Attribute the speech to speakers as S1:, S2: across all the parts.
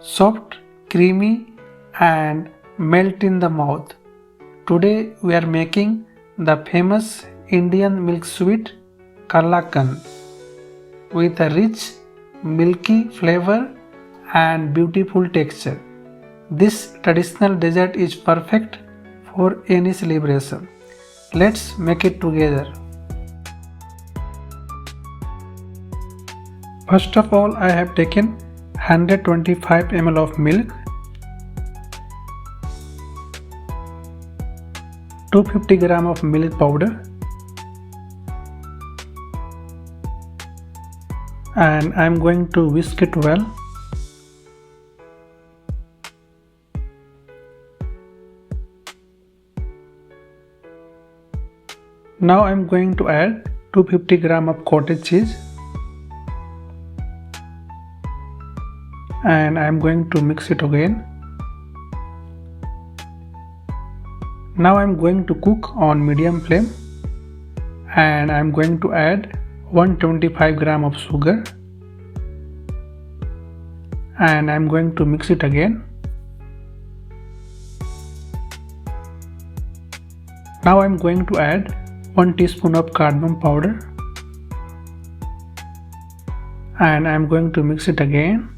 S1: soft, creamy and melt in the mouth. Today we are making the famous Indian milk sweet Kalakand with a rich, milky flavor and beautiful texture. This traditional dessert is perfect for any celebration. Let's make it together. First of all, I have taken 125 ml of milk, 250 gram of milk powder, and I am going to whisk it well. Now I am going to add 250 gram of cottage cheese, and I am going to mix it again. Now I am going to cook on medium flame, and I am going to add 125 gram of sugar, and I am going to mix it again. Now I am going to add 1 teaspoon of cardamom powder, and I am going to mix it again.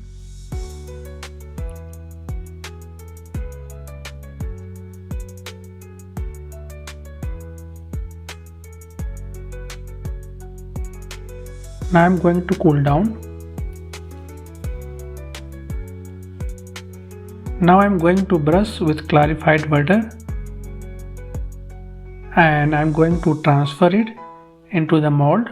S1: Now I am going to cool down. Now I am going to brush with clarified butter, and I am going to transfer it into the mold,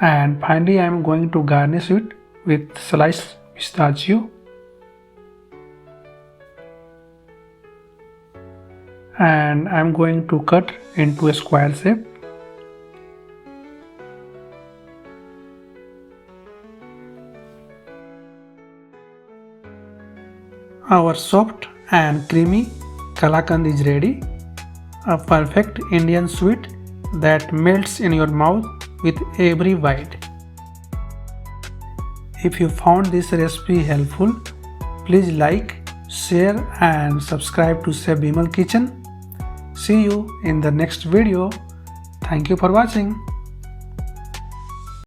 S1: and finally I am going to garnish it with sliced pistachio, and I am going to cut into a square shape. Our soft and creamy Kalakand is ready, a perfect Indian sweet that melts in your mouth with every bite. If you found this recipe helpful, please like, share and subscribe to Chef Bimal Kitchen. See you in the next video. Thank you for watching.